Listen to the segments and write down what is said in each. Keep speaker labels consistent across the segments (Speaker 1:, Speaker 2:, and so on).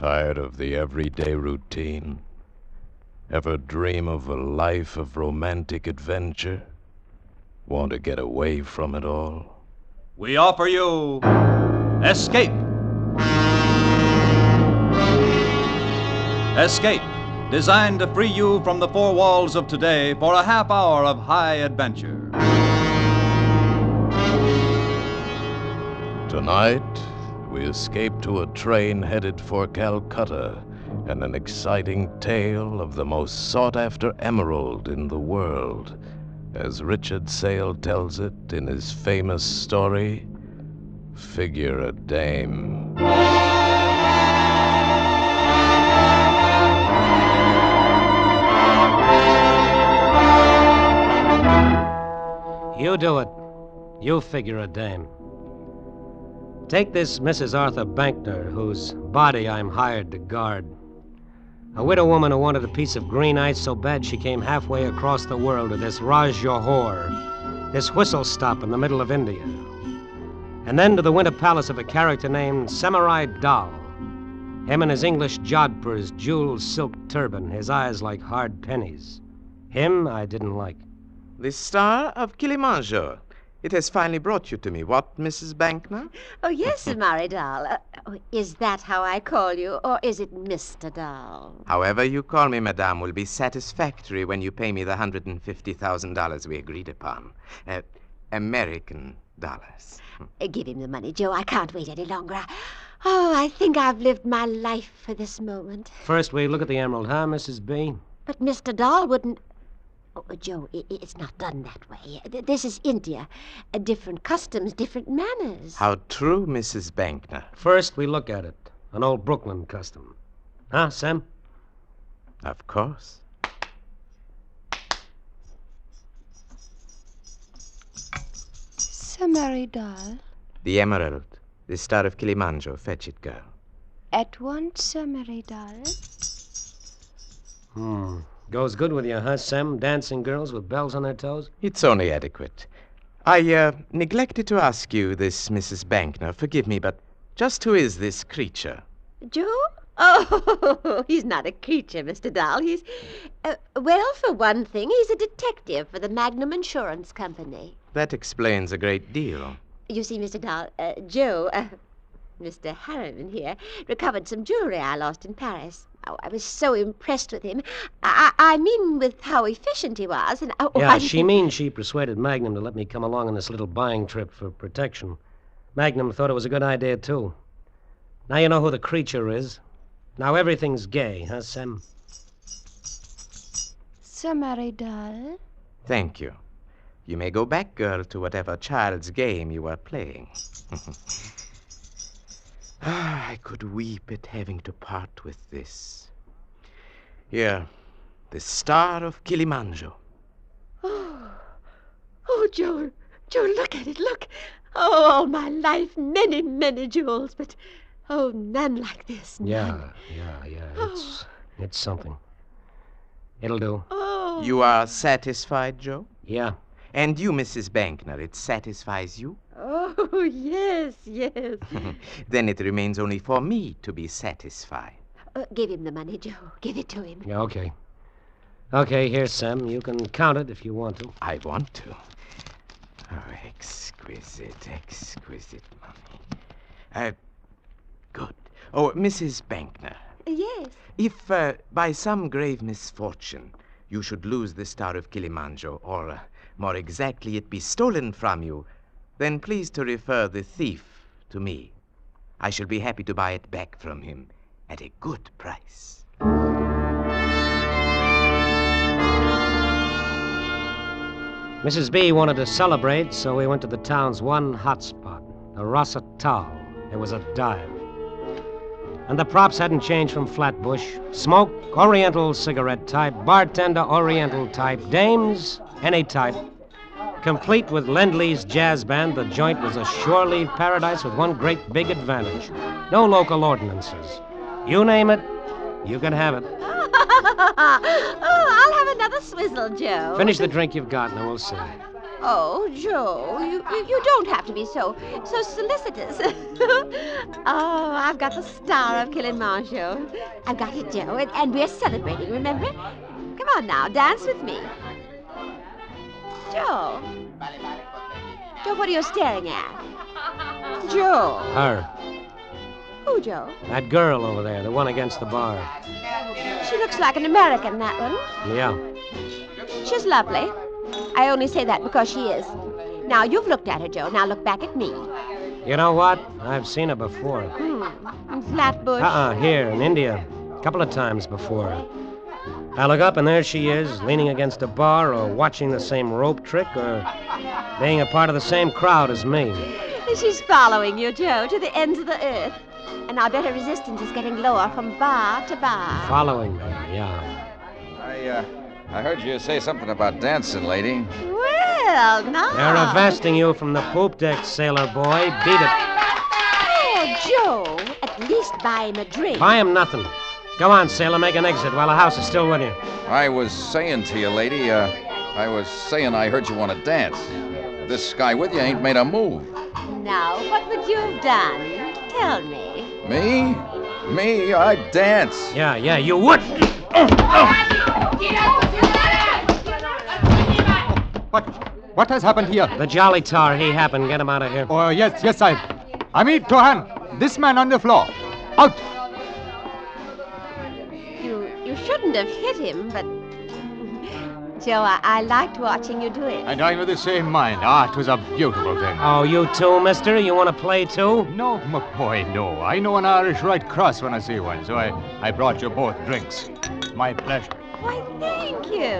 Speaker 1: Tired of the everyday routine? Ever dream of a life of romantic adventure? Want to get away from it all?
Speaker 2: We offer you Escape. Escape, designed to free you from the four walls of today for a half hour of high adventure.
Speaker 1: Tonight, we escape to a train headed for Calcutta and an exciting tale of the most sought-after emerald in the world, as Richard Sale tells it in his famous story, Figure a Dame.
Speaker 3: You do it. You figure a dame. Take this Mrs. Arthur Bankner, whose body I'm hired to guard. A widow woman who wanted a piece of green ice so bad she came halfway across the world to this Raj Johor, this whistle stop in the middle of India. And then to the winter palace of a character named Samurai Dal. Him and his English jodhpur, his jeweled silk turban, his eyes like hard pennies. Him I didn't like.
Speaker 4: The star of Kilimanjaro. It has finally brought you to me. What, Mrs. Bankner?
Speaker 5: Oh, yes, Mary Dahl. Is that how I call you, or is it Mr. Dahl?
Speaker 4: However you call me, madame, will be satisfactory when you pay me the $150,000 we agreed upon. American dollars.
Speaker 5: Give him the money, Joe. I can't wait any longer. Oh, I think I've lived my life for this moment.
Speaker 3: First we look at the emerald, huh, Mrs. B?
Speaker 5: But Mr. Dahl wouldn't... Oh, Joe, it's not done that way. This is India. Different customs, different manners.
Speaker 4: How true, Mrs. Bankner.
Speaker 3: First we look at it. An old Brooklyn custom. Huh, Sam?
Speaker 4: Of course.
Speaker 6: Sir Mary Dahl.
Speaker 4: The emerald. The star of Kilimanjaro. Fetch it, girl.
Speaker 6: At once, Sir Mary Dahl.
Speaker 3: Goes good with you, huh, Sam? Dancing girls with bells on their toes?
Speaker 4: It's only adequate. I neglected to ask you this, Mrs. Bankner. Forgive me, but just who is this creature?
Speaker 5: Joe? Oh, he's not a creature, Mr. Dahl. He's... well, for one thing, he's a detective for the Magnum Insurance Company.
Speaker 4: That explains a great deal.
Speaker 5: You see, Mr. Dahl, Joe, Mr. Harriman here, recovered some jewelry I lost in Paris. Oh, I was so impressed with him. I mean with how efficient he was. And
Speaker 3: yeah, she means she persuaded Magnum to let me come along on this little buying trip for protection. Magnum thought it was a good idea, too. Now you know who the creature is. Now everything's gay, huh, Sam?
Speaker 6: Sir Mary Dahl.
Speaker 4: Thank you. You may go back, girl, to whatever child's game you were playing. I could weep at having to part with this. Here, the star of Kilimanjaro.
Speaker 5: Oh, Joe, look at it, look. Oh, all my life, many, many jewels, but, oh, none like this, none.
Speaker 3: Yeah. It's something. It'll do.
Speaker 5: Oh.
Speaker 4: You are satisfied, Joe?
Speaker 3: Yeah.
Speaker 4: And you, Mrs. Bankner, it satisfies you?
Speaker 5: Oh, yes.
Speaker 4: Then it remains only for me to be satisfied.
Speaker 5: Give him the money, Joe. Give it to him.
Speaker 3: Yeah, okay. Okay, here, Sam. You can count it if you want to.
Speaker 4: I want to. Oh, exquisite money. Good. Oh, Mrs. Bankner.
Speaker 5: Yes.
Speaker 4: If, by some grave misfortune, you should lose the star of Kilimanjaro, or, more exactly, it be stolen from you, then please to refer the thief to me. I shall be happy to buy it back from him at a good price.
Speaker 3: Mrs. B wanted to celebrate, so we went to the town's one hot spot, the Rasa Tal. It was a dive. And the props hadn't changed from Flatbush. Smoke, Oriental cigarette type, bartender, Oriental type, dames, any type. Complete with Lend-Lease jazz band, the joint was a shore-leave paradise with one great big advantage. No local ordinances. You name it, you can have it.
Speaker 5: Oh, I'll have another swizzle, Joe.
Speaker 3: Finish the drink you've got, and we'll see.
Speaker 5: Oh, Joe, you don't have to be so solicitous. Oh, I've got the star of Kilimanjaro. I've got it, Joe, and we're celebrating, remember? Come on now, dance with me. Joe. Joe, what are you staring at? Joe.
Speaker 3: Her.
Speaker 5: Who, Joe?
Speaker 3: That girl over there, the one against the bar.
Speaker 5: She looks like an American, that one.
Speaker 3: Yeah.
Speaker 5: She's lovely. I only say that because she is. Now, you've looked at her, Joe. Now look back at me.
Speaker 3: You know what? I've seen her before.
Speaker 5: In Flatbush.
Speaker 3: Here in India. A couple of times before. I look up and there she is, leaning against a bar or watching the same rope trick or being a part of the same crowd as me.
Speaker 5: She's following you, Joe, to the ends of the earth. And I bet her resistance is getting lower from bar to bar.
Speaker 3: Following me, yeah.
Speaker 7: I heard you say something about dancing, lady.
Speaker 5: Well, now.
Speaker 3: They're arresting you from the poop deck, sailor boy. Beat it.
Speaker 5: Oh, Joe, at least buy him a drink.
Speaker 3: Buy him nothing. Go on, sailor, make an exit while the house is still with you.
Speaker 7: I was saying to you, lady, I heard you want to dance. This guy with you ain't made a move.
Speaker 5: Now, what would you have done? Tell me.
Speaker 7: Me? Me? I'd dance.
Speaker 3: Yeah, you would.
Speaker 8: What has happened here?
Speaker 3: The jolly tar, he happened. Get him out of here.
Speaker 8: Oh, yes, Sahib. Amit Tohan, this man on the floor. Out!
Speaker 5: You shouldn't have hit him, but... Joe, I liked watching you do it.
Speaker 8: And I'm of the same mind. It was a beautiful thing.
Speaker 3: Oh, you too, mister? You want to play too?
Speaker 8: No, my boy, no. I know an Irish Red Cross when I see one, so I brought you both drinks. My pleasure.
Speaker 5: Why, thank you.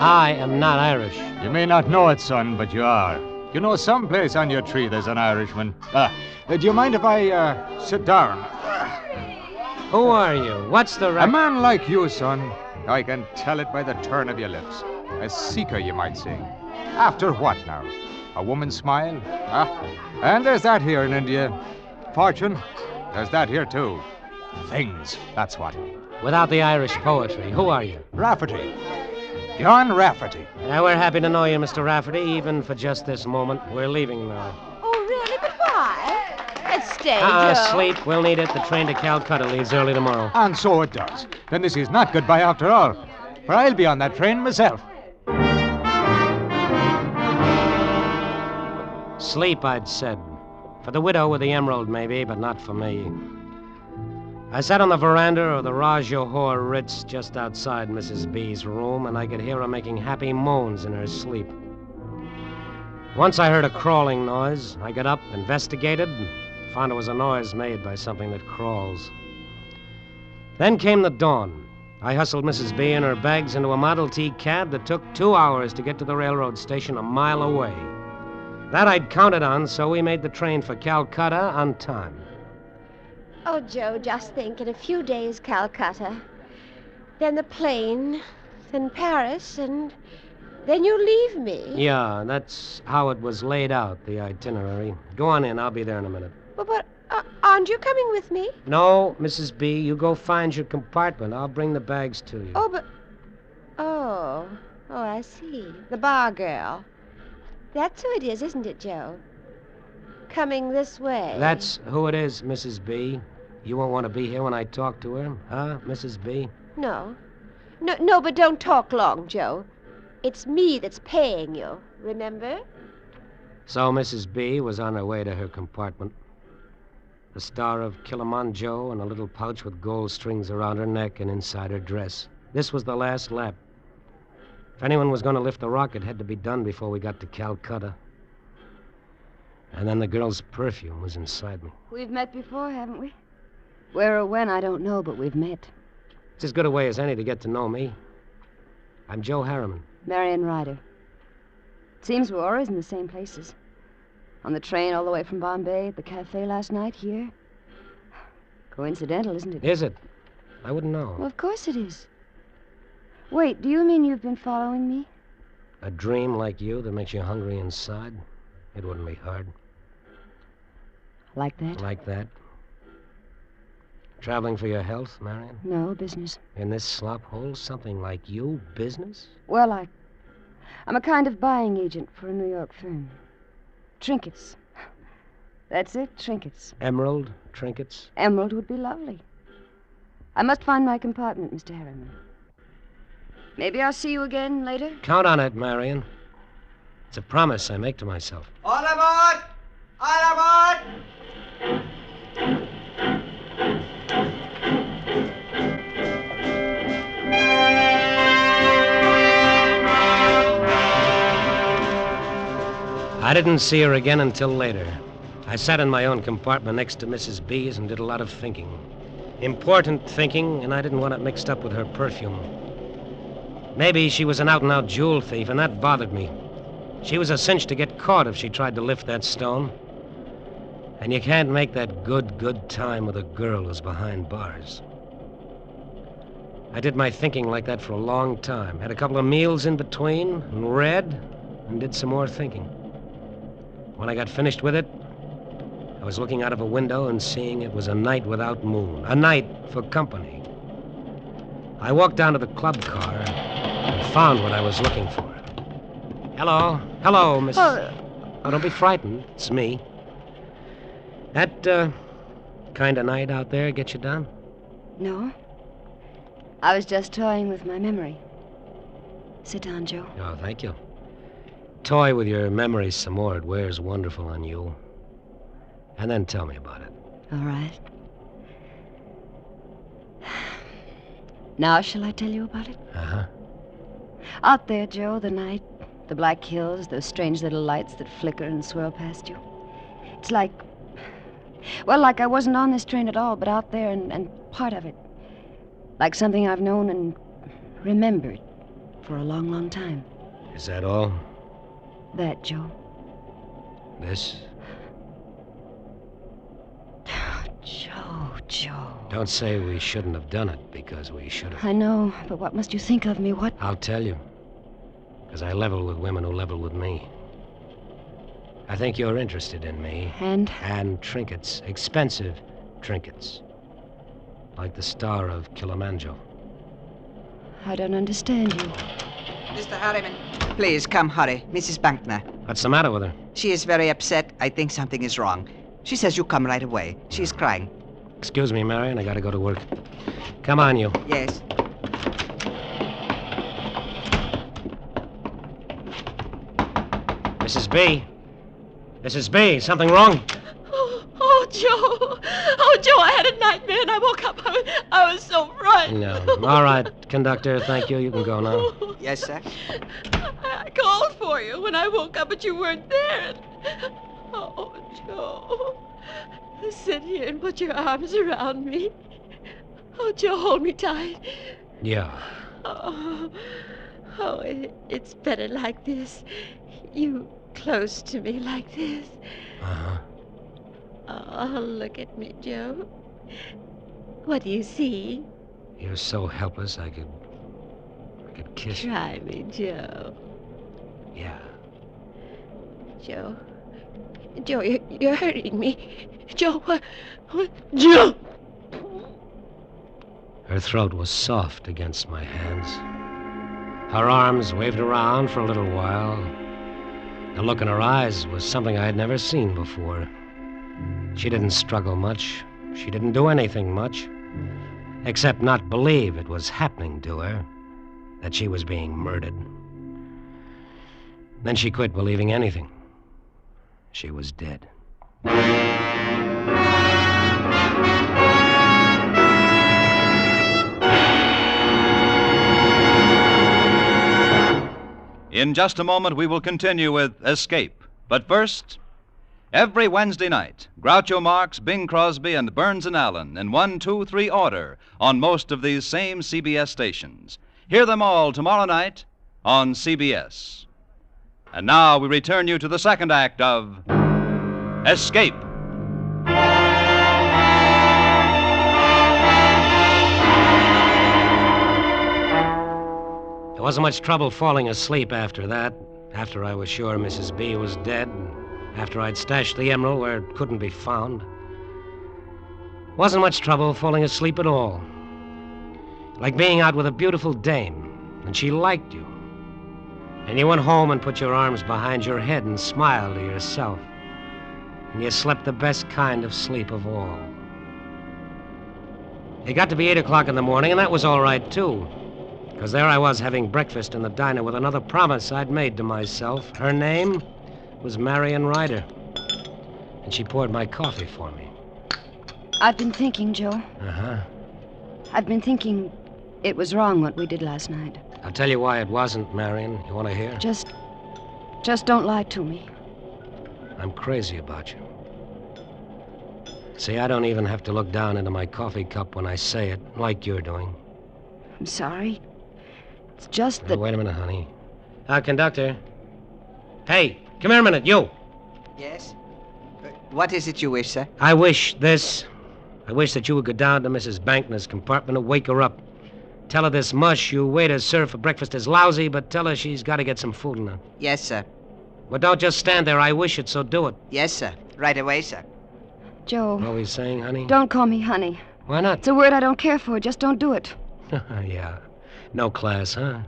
Speaker 3: I am not Irish.
Speaker 8: You may not know it, son, but you are. You know, someplace on your tree there's an Irishman. Do you mind if I sit down?
Speaker 3: Who are you? What's the
Speaker 8: A man like you, son. I can tell it by the turn of your lips. A seeker, you might say. After what now? A woman's smile? And there's that here in India. Fortune? There's that here, too. Things, that's what.
Speaker 3: Without the Irish poetry, who are you?
Speaker 8: Rafferty. John Rafferty.
Speaker 3: We're happy to know you, Mr. Rafferty, even for just this moment. We're leaving now.
Speaker 5: Oh, really? But why? Let's stay, Joe.
Speaker 3: Sleep. We'll need it. The train to Calcutta leaves early tomorrow.
Speaker 8: And so it does. Then this is not goodbye after all. For I'll be on that train myself.
Speaker 3: Sleep, I'd said. For the widow with the emerald, maybe, but not for me. I sat on the veranda of the Raj Johor Ritz just outside Mrs. B's room, and I could hear her making happy moans in her sleep. Once I heard a crawling noise. I got up, investigated, and found it was a noise made by something that crawls. Then came the dawn. I hustled Mrs. B and her bags into a Model T cab that took 2 hours to get to the railroad station a mile away. That I'd counted on, so we made the train for Calcutta on time.
Speaker 5: Oh, Joe, just think, in a few days, Calcutta. Then the plane, then Paris, and then you leave me.
Speaker 3: Yeah, that's how it was laid out, the itinerary. Go on in, I'll be there in a minute.
Speaker 5: But aren't you coming with me?
Speaker 3: No, Mrs. B, you go find your compartment. I'll bring the bags to you.
Speaker 5: Oh, but... Oh, I see. The bar girl. That's who it is, isn't it, Joe? Coming this way.
Speaker 3: That's who it is, Mrs. B. You won't want to be here when I talk to her, huh, Mrs. B?
Speaker 5: No, but don't talk long, Joe. It's me that's paying you, remember?
Speaker 3: So Mrs. B was on her way to her compartment. The star of Kilimanjaro and a little pouch with gold strings around her neck and inside her dress. This was the last lap. If anyone was going to lift the rocket, it had to be done before we got to Calcutta. And then the girl's perfume was inside me.
Speaker 9: We've met before, haven't we? Where or when, I don't know, but we've met.
Speaker 3: It's as good a way as any to get to know me. I'm Joe Harriman.
Speaker 9: Marion Ryder. It seems we're always in the same places. On the train all the way from Bombay, at the cafe last night, here. Coincidental, isn't it?
Speaker 3: Is it? I wouldn't know.
Speaker 9: Well, of course it is. Wait, do you mean you've been following me?
Speaker 3: A dream like you that makes you hungry inside? It wouldn't be hard.
Speaker 9: Like that?
Speaker 3: Like that. Traveling for your health, Marion?
Speaker 9: No, business.
Speaker 3: In this slop hole, something like you, business?
Speaker 9: Well, I'm a kind of buying agent for a New York firm. Trinkets. That's it, trinkets.
Speaker 3: Emerald trinkets?
Speaker 9: Emerald would be lovely. I must find my compartment, Mr. Harriman. Maybe I'll see you again later?
Speaker 3: Count on it, Marion. It's a promise I make to myself.
Speaker 10: All aboard! All aboard!
Speaker 3: I didn't see her again until later. I sat in my own compartment next to Mrs. B's and did a lot of thinking. Important thinking, and I didn't want it mixed up with her perfume. Maybe she was an out-and-out jewel thief, and that bothered me. She was a cinch to get caught if she tried to lift that stone. And you can't make that good time with a girl who's behind bars. I did my thinking like that for a long time. Had a couple of meals in between, and read, and did some more thinking. When I got finished with it, I was looking out of a window and seeing it was a night without moon. A night for company. I walked down to the club car and found what I was looking for. Hello. Hello, Miss... Oh, don't be frightened. It's me. That, kind of night out there get you down?
Speaker 9: No. I was just toying with my memory. Sit down, Joe.
Speaker 3: Oh, thank you. Toy with your memories some more. It wears wonderful on you. And then tell me about it.
Speaker 9: All right. Now shall I tell you about it?
Speaker 3: Uh-huh.
Speaker 9: Out there, Joe, the night, the black hills, those strange little lights that flicker and swirl past you. It's like... Well, like I wasn't on this train at all, but out there and part of it. Like something I've known and remembered for a long, long time.
Speaker 3: Is that all?
Speaker 9: That, Joe.
Speaker 3: This?
Speaker 9: Joe.
Speaker 3: Don't say we shouldn't have done it, because we should have.
Speaker 9: I know, but what must you think of me? What?
Speaker 3: I'll tell you. Because I level with women who level with me. I think you're interested in me.
Speaker 9: And?
Speaker 3: And trinkets. Expensive trinkets. Like the star of Kilimanjaro.
Speaker 9: I don't understand you.
Speaker 10: Mr. Harriman, please come, hurry. Mrs. Bankner.
Speaker 3: What's the matter with her?
Speaker 10: She is very upset. I think something is wrong. She says you come right away. She's crying.
Speaker 3: Excuse me, Marion. I gotta go to work. Come on, you.
Speaker 10: Yes.
Speaker 3: Mrs. B. Mrs. B, something wrong?
Speaker 11: Oh, Joe. Oh, Joe, I had a nightmare and I woke up. I was so frightened.
Speaker 3: No. All right, conductor, thank you. You can go now.
Speaker 10: Yes, sir.
Speaker 11: I called for you when I woke up, but you weren't there. Oh, Joe. Sit here and put your arms around me. Oh, Joe, hold me tight.
Speaker 3: Yeah.
Speaker 11: Oh, it's better like this. You close to me like this.
Speaker 3: Uh-huh.
Speaker 11: Oh, look at me, Joe. What do you see?
Speaker 3: You're so helpless, I could kiss you.
Speaker 11: Try me, Joe.
Speaker 3: Yeah.
Speaker 11: Joe. Joe, you're hurting me. Joe, what? Joe!
Speaker 3: Her throat was soft against my hands. Her arms waved around for a little while. The look in her eyes was something I had never seen before. She didn't struggle much. She didn't do anything much. Except not believe it was happening to her. That she was being murdered. Then she quit believing anything. She was dead.
Speaker 2: In just a moment, we will continue with Escape. But first, every Wednesday night, Groucho Marx, Bing Crosby, and Burns and Allen in 1, 2, 3 order on most of these same CBS stations. Hear them all tomorrow night on CBS. And now we return you to the second act of Escape.
Speaker 3: There wasn't much trouble falling asleep after that. After I was sure Mrs. B was dead. After I'd stashed the emerald where it couldn't be found. Wasn't much trouble falling asleep at all. Like being out with a beautiful dame, and she liked you. And you went home and put your arms behind your head and smiled to yourself. And you slept the best kind of sleep of all. It got to be 8 o'clock in the morning, and that was all right, too. Because there I was having breakfast in the diner with another promise I'd made to myself. Her name was Marion Ryder. And she poured my coffee for me.
Speaker 9: I've been thinking, Joe.
Speaker 3: Uh-huh.
Speaker 9: I've been thinking it was wrong what we did last night.
Speaker 3: I'll tell you why it wasn't, Marion. You want to hear?
Speaker 9: Just don't lie to me.
Speaker 3: I'm crazy about you. See, I don't even have to look down into my coffee cup when I say it, like you're doing.
Speaker 9: I'm sorry. It's just that...
Speaker 3: Wait a minute, honey. Conductor. Hey, come here a minute, you.
Speaker 10: Yes? What is it you wish, sir?
Speaker 3: I wish this. I wish that you would go down to Mrs. Bankner's compartment and wake her up. Tell her this mush you waiters serve for breakfast is lousy, but tell her she's got to get some food in her.
Speaker 10: Yes, sir.
Speaker 3: Well, don't just stand there. I wish it, so do it.
Speaker 10: Yes, sir. Right away, sir.
Speaker 9: Joe.
Speaker 3: What are we saying, honey?
Speaker 9: Don't call me honey.
Speaker 3: Why not?
Speaker 9: It's a word I don't care for. Just don't do it.
Speaker 3: Yeah. No class, huh?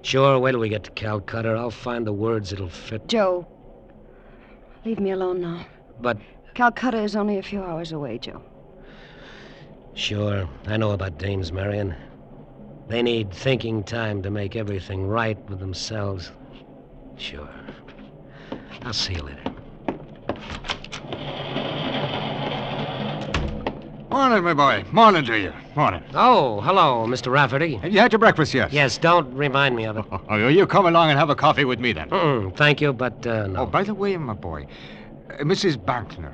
Speaker 3: Sure, wait till we get to Calcutta. I'll find the words that'll fit.
Speaker 9: Joe, leave me alone now.
Speaker 3: But...
Speaker 9: Calcutta is only a few hours away, Joe.
Speaker 3: Sure. I know about dames, Marion. They need thinking time to make everything right with themselves. Sure. I'll see you later.
Speaker 8: Morning, my boy. Morning to you. Morning.
Speaker 3: Oh, hello, Mr. Rafferty.
Speaker 8: Have you had your breakfast yet?
Speaker 3: Yes, don't remind me of it.
Speaker 8: Oh, you come along and have a coffee with me then.
Speaker 3: Thank you, but no.
Speaker 8: Oh, by the way, my boy, Mrs. Bankner.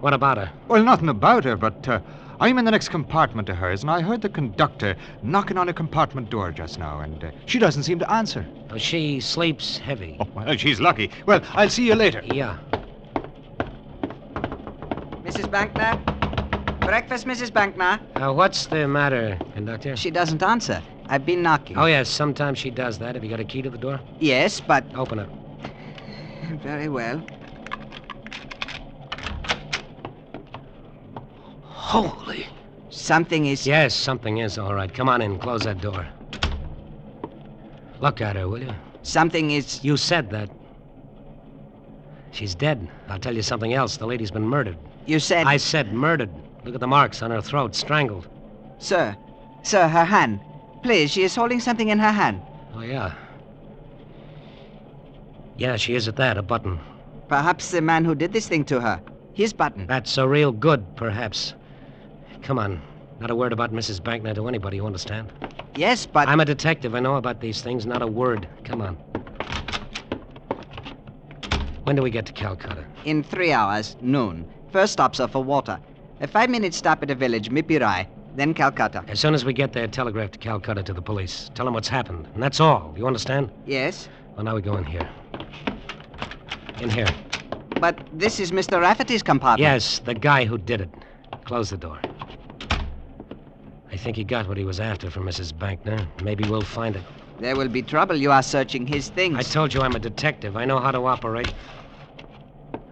Speaker 3: What about her?
Speaker 8: Well, nothing about her, but I'm in the next compartment to hers, and I heard the conductor knocking on a compartment door just now, and she doesn't seem to answer.
Speaker 3: Oh, she sleeps heavy.
Speaker 8: Oh, well, she's lucky. Well, I'll see you later.
Speaker 3: Yeah.
Speaker 10: Mrs. Bankner? Breakfast, Mrs. Bankner?
Speaker 3: What's the matter, conductor?
Speaker 10: She doesn't answer. I've been knocking.
Speaker 3: Oh, yes, sometimes she does that. Have you got a key to the door?
Speaker 10: Yes, but...
Speaker 3: Open it.
Speaker 10: Very well.
Speaker 3: Holy...
Speaker 10: Something is...
Speaker 3: Yes, something is, all right. Come on in, close that door. Look at her, will you?
Speaker 10: Something is...
Speaker 3: You said that. She's dead. I'll tell you something else. The lady's been murdered.
Speaker 10: You said...
Speaker 3: I said murdered. Look at the marks on her throat, strangled.
Speaker 10: Sir, her hand. Please, she is holding something in her hand.
Speaker 3: Oh, yeah. Yeah, she is at that, a button.
Speaker 10: Perhaps the man who did this thing to her. His button.
Speaker 3: That's a real good, perhaps. Come on. Not a word about Mrs. Bankner to anybody, you understand?
Speaker 10: Yes, but...
Speaker 3: I'm a detective. I know about these things. Not a word. Come on. When do we get to Calcutta?
Speaker 10: In 3 hours, noon. First stops are for water. A 5-minute stop at a village, Mipirai, then Calcutta.
Speaker 3: As soon as we get there, telegraph to Calcutta to the police. Tell them what's happened. And that's all. You understand?
Speaker 10: Yes.
Speaker 3: Well, now we go in here. In here.
Speaker 10: But this is Mr. Rafferty's compartment.
Speaker 3: Yes, the guy who did it. Close the door. I think he got what he was after from Mrs. Bankner. Maybe we'll find it.
Speaker 10: There will be trouble. You are searching his things.
Speaker 3: I told you I'm a detective. I know how to operate.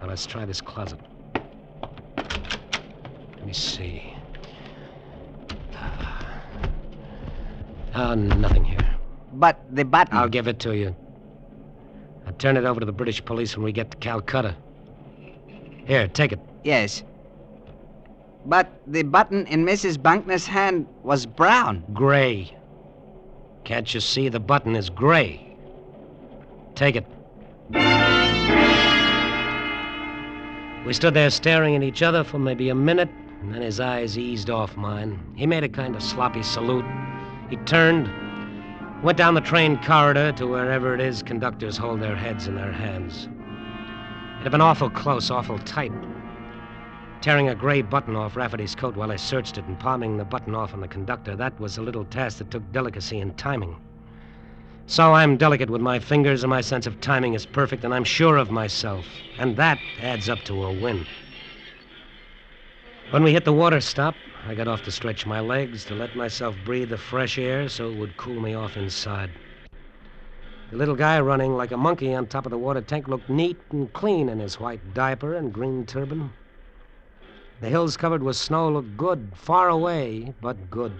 Speaker 3: Now, let's try this closet. Let me see. Nothing here.
Speaker 10: But the button...
Speaker 3: I'll give it to you. I'll turn it over to the British police when we get to Calcutta. Here, take it.
Speaker 10: Yes. But the button in Mrs. Bankner's hand was brown.
Speaker 3: Gray. Can't you see the button is gray? Take it. We stood there staring at each other for maybe a minute, and then his eyes eased off mine. He made a kind of sloppy salute. He turned, went down the train corridor to wherever it is conductors hold their heads in their hands. It had been awful close, awful tight. Tearing a gray button off Rafferty's coat while I searched it and palming the button off on the conductor, that was a little task that took delicacy and timing. So I'm delicate with my fingers, and my sense of timing is perfect, and I'm sure of myself. And that adds up to a win. When we hit the water stop, I got off to stretch my legs, to let myself breathe the fresh air so it would cool me off inside. The little guy running like a monkey on top of the water tank looked neat and clean in his white diaper and green turban. The hills covered with snow looked good, far away, but good.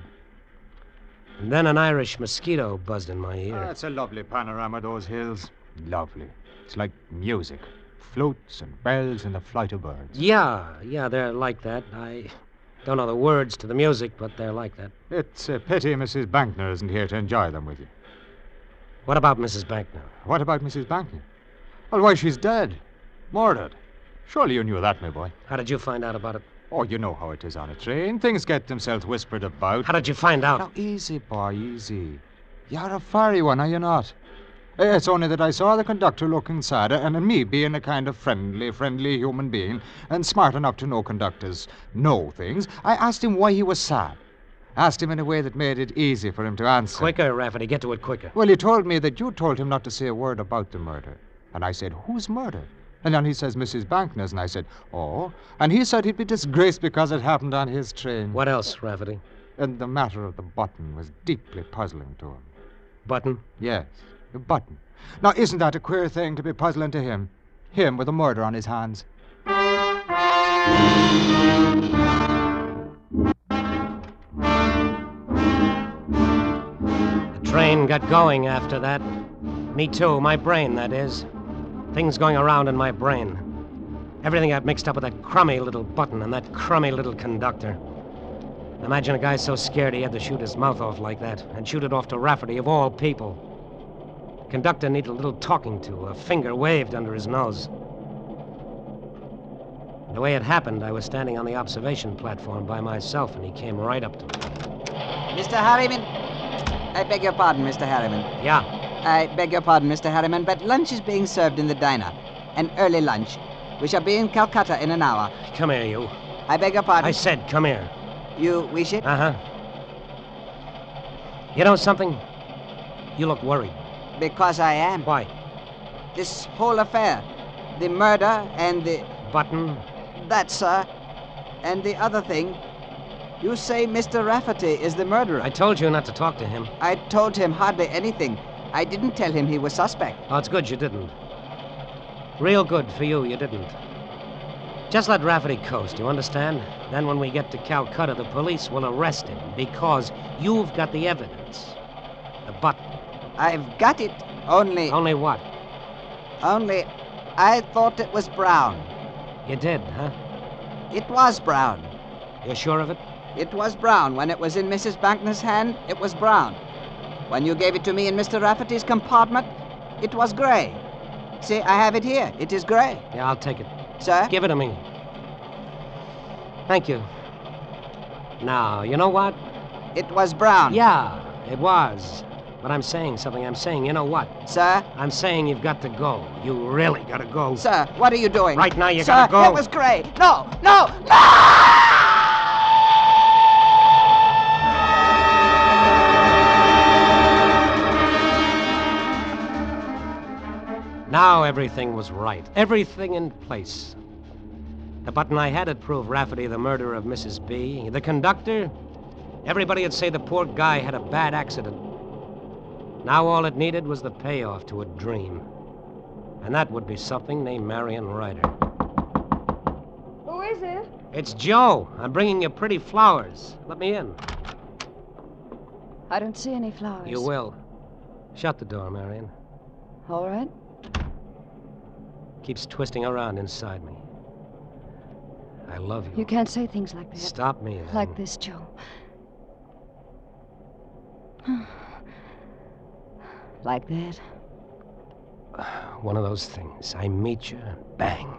Speaker 3: And then an Irish mosquito buzzed in my ear.
Speaker 8: It's a lovely panorama, those hills. Lovely. It's like music. Flutes and bells and the flight of birds.
Speaker 3: Yeah, they're like that. I don't know the words to the music, but they're like that.
Speaker 8: It's a pity Mrs. Bankner isn't here to enjoy them with you.
Speaker 3: What about Mrs. Bankner?
Speaker 8: What about Mrs. Bankner? Well, why, she's dead. Murdered. Surely you knew that, my boy.
Speaker 3: How did you find out about it?
Speaker 8: Oh, you know how it is on a train. Things get themselves whispered about.
Speaker 3: How did you find out?
Speaker 8: Now, easy, boy, easy. You're a fiery one, are you not? It's only that I saw the conductor looking sad, and me being a kind of friendly human being, and smart enough to know conductors know things, I asked him why he was sad. Asked him in a way that made it easy for him to answer.
Speaker 3: Quicker, Rafferty. Get to it quicker.
Speaker 8: Well, he told me that you told him not to say a word about the murder. And I said, whose murder? And then he says, Mrs. Bankner's, and I said, oh. And he said he'd be disgraced because it happened on his train.
Speaker 3: What else, Rafferty?
Speaker 8: And the matter of the button was deeply puzzling to him.
Speaker 3: Button?
Speaker 8: Yes, the button. Now, isn't that a queer thing to be puzzling to him? Him with a murder on his hands.
Speaker 3: The train got going after that. Me too, my brain, that is. Things going around in my brain. Everything got mixed up with that crummy little button and that crummy little conductor. Imagine a guy so scared he had to shoot his mouth off like that, and shoot it off to Rafferty, of all people. The conductor needed a little talking to, a finger waved under his nose. The way it happened, I was standing on the observation platform by myself, and he came right up to me.
Speaker 10: Mr. Harriman? I beg your pardon, Mr. Harriman.
Speaker 3: Yeah?
Speaker 10: I beg your pardon, Mr. Harriman, but lunch is being served in the diner. An early lunch. We shall be in Calcutta in an hour.
Speaker 3: Come here, you.
Speaker 10: I beg your pardon.
Speaker 3: I said come here.
Speaker 10: You wish it?
Speaker 3: Uh-huh. You know something? You look worried.
Speaker 10: Because I am.
Speaker 3: Why?
Speaker 10: This whole affair. The murder and the...
Speaker 3: Button?
Speaker 10: That, sir. And the other thing. You say Mr. Rafferty is the murderer.
Speaker 3: I told you not to talk to him.
Speaker 10: I told him hardly anything. I didn't tell him he was suspect.
Speaker 3: Oh, it's good you didn't. Real good for you didn't. Just let Rafferty coast, you understand? Then when we get to Calcutta, the police will arrest him because you've got the evidence. The button.
Speaker 10: I've got it, only...
Speaker 3: Only what?
Speaker 10: Only I thought it was brown.
Speaker 3: You did, huh?
Speaker 10: It was brown.
Speaker 3: You're sure of it?
Speaker 10: It was brown. When it was in Mrs. Bankner's hand, it was brown. When you gave it to me in Mr. Rafferty's compartment, it was gray. See, I have it here. It is gray.
Speaker 3: Yeah, I'll take it.
Speaker 10: Sir?
Speaker 3: Give it to me. Thank you. Now, you know what?
Speaker 10: It was brown.
Speaker 3: Yeah, it was. But I'm saying something. I'm saying, you know what?
Speaker 10: Sir?
Speaker 3: I'm saying you've got to go. You really got to go.
Speaker 10: Sir, what are you doing?
Speaker 3: Right now, you
Speaker 10: Sir,
Speaker 3: got to go.
Speaker 10: It was gray. No, no, no!
Speaker 3: Now everything was right. Everything in place. The button I had proved Rafferty the murderer of Mrs. B. The conductor, everybody would say the poor guy had a bad accident. Now all it needed was the payoff to a dream. And that would be something named Marion Ryder.
Speaker 6: Who is it?
Speaker 3: It's Joe. I'm bringing you pretty flowers. Let me in.
Speaker 9: I don't see any flowers.
Speaker 3: You will. Shut the door, Marion.
Speaker 9: All right.
Speaker 3: Keeps twisting around inside me. I love you.
Speaker 9: You can't say things like that.
Speaker 3: Stop me. Then.
Speaker 9: Like this, Joe. Like that.
Speaker 3: One of those things. I meet you, bang.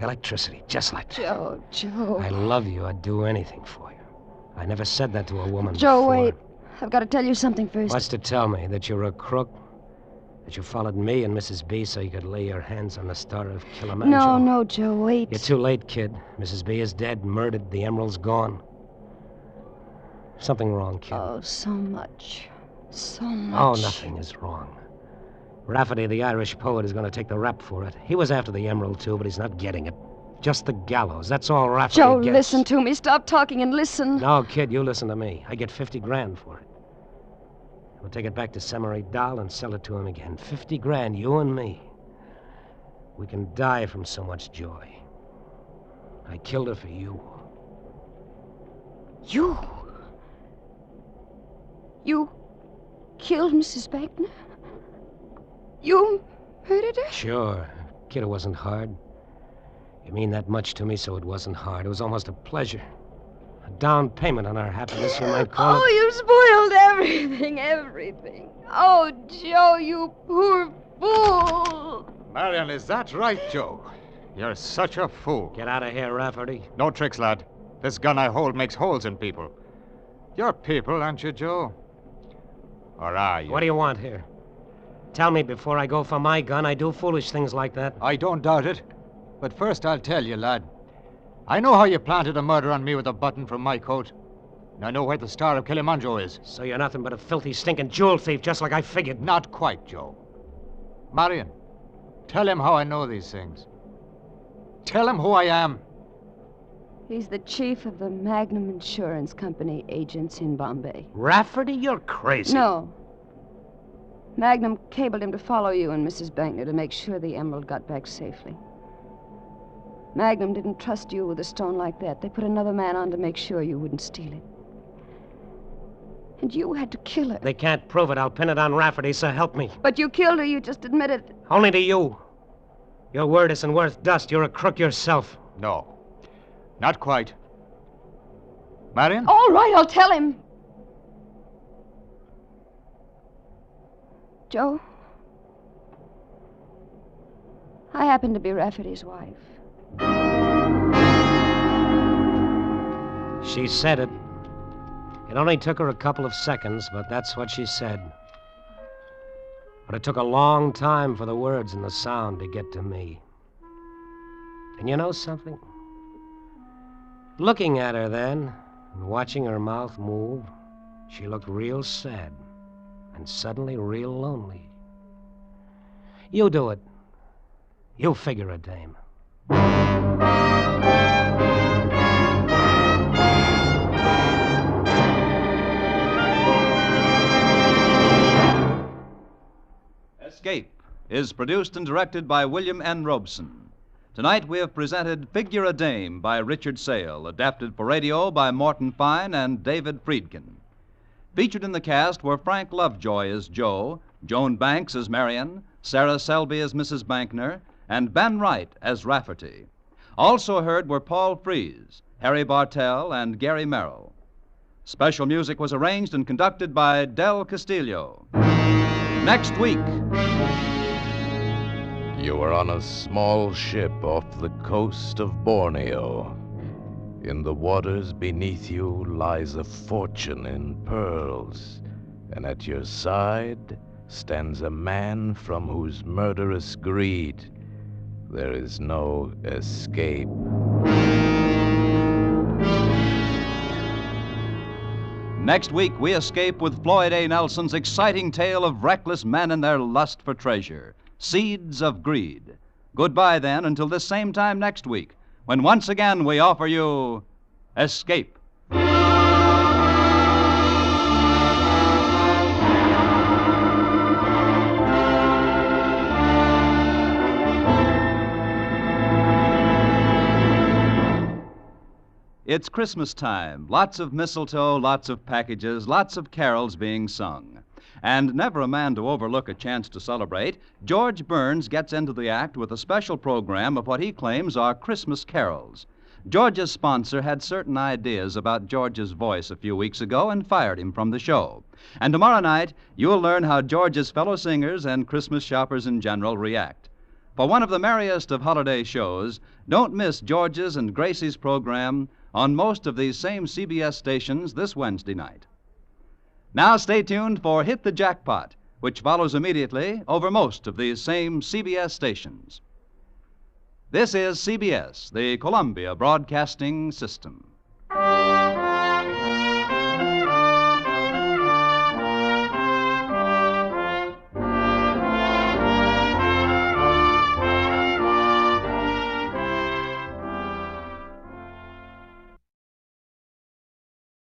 Speaker 3: Electricity, just like that.
Speaker 9: Joe.
Speaker 3: I love you. I'd do anything for you. I never said that to a woman
Speaker 9: Joe,
Speaker 3: before.
Speaker 9: wait. I've got to tell you something first.
Speaker 3: What's to tell me? That you're a crook? That you followed me and Mrs. B so you could lay your hands on the star of Kilimanjaro?
Speaker 9: No, Joe, wait.
Speaker 3: You're too late, kid. Mrs. B is dead, murdered. The emerald's gone. Something wrong, kid.
Speaker 9: Oh, so much. So much.
Speaker 3: Oh, nothing is wrong. Rafferty, the Irish poet, is going to take the rap for it. He was after the emerald, too, but he's not getting it. Just the gallows. That's all Rafferty
Speaker 9: Joe,
Speaker 3: gets.
Speaker 9: listen to me. Stop talking and listen.
Speaker 3: No, kid, you listen to me. I get 50 grand for it. We'll take it back to Semery Dahl and sell it to him again. 50 grand, you and me. We can die from so much joy. I killed her for you.
Speaker 9: You? You killed Mrs. Bankner? You murdered her?
Speaker 3: Sure. Kid, it wasn't hard. You mean that much to me, so it wasn't hard. It was almost a pleasure. A down payment on our happiness, you might call it.
Speaker 6: Oh, you've spoiled everything, everything. Oh, Joe, you poor fool.
Speaker 8: Marion, is that right, Joe? You're such a fool.
Speaker 3: Get out of here, Rafferty.
Speaker 8: No tricks, lad. This gun I hold makes holes in people. You're people, aren't you, Joe? Or are you?
Speaker 3: What do you want here? Tell me before I go for my gun, I do foolish things like that.
Speaker 8: I don't doubt it. But first I'll tell you, lad. I know how you planted a murder on me with a button from my coat. And I know where the Star of Kilimanjaro is.
Speaker 3: So you're nothing but a filthy, stinking jewel thief, just like I figured.
Speaker 8: Not quite, Joe. Marion, tell him how I know these things. Tell him who I am.
Speaker 9: He's the chief of the Magnum Insurance Company agents in Bombay.
Speaker 3: Rafferty, you're crazy.
Speaker 9: No. Magnum cabled him to follow you and Mrs. Bankner to make sure the emerald got back safely. Magnum didn't trust you with a stone like that. They put another man on to make sure you wouldn't steal it. And you had to kill her.
Speaker 3: They can't prove it. I'll pin it on Rafferty, so help me.
Speaker 9: But you killed her. You just admitted it.
Speaker 3: Only to you. Your word isn't worth dust. You're a crook yourself.
Speaker 8: No. Not quite. Marion?
Speaker 9: All right, I'll tell him. Joe, I happen to be Rafferty's wife.
Speaker 3: She said it. It only took her a couple of seconds, but that's what she said. But it took a long time for the words and the sound to get to me. And you know something? Looking at her then, and watching her mouth move, she looked real sad, and suddenly real lonely. You do it. You figure a dame.
Speaker 2: Escape is produced and directed by William N. Robeson. Tonight we have presented Figure a Dame by Richard Sale, adapted for radio by Morton Fine and David Friedkin. Featured in the cast were Frank Lovejoy as Joe, Joan Banks as Marion, Sarah Selby as Mrs. Bankner, and Ben Wright as Rafferty. Also heard were Paul Frees, Harry Bartell, and Gary Merrill. Special music was arranged and conducted by Del Castillo. Next week.
Speaker 1: You are on a small ship off the coast of Borneo. In the waters beneath you lies a fortune in pearls, and at your side stands a man from whose murderous greed there is no escape.
Speaker 2: Next week, we escape with Floyd A. Nelson's exciting tale of reckless men and their lust for treasure, Seeds of Greed. Goodbye, then, until this same time next week, when once again we offer you Escape. It's Christmas time. Lots of mistletoe, lots of packages, lots of carols being sung. And never a man to overlook a chance to celebrate, George Burns gets into the act with a special program of what he claims are Christmas carols. George's sponsor had certain ideas about George's voice a few weeks ago and fired him from the show. And tomorrow night, you'll learn how George's fellow singers and Christmas shoppers in general react. For one of the merriest of holiday shows, don't miss George's and Gracie's program on most of these same CBS stations this Wednesday night. Now stay tuned for Hit the Jackpot, which follows immediately over most of these same CBS stations. This is CBS, the Columbia Broadcasting System.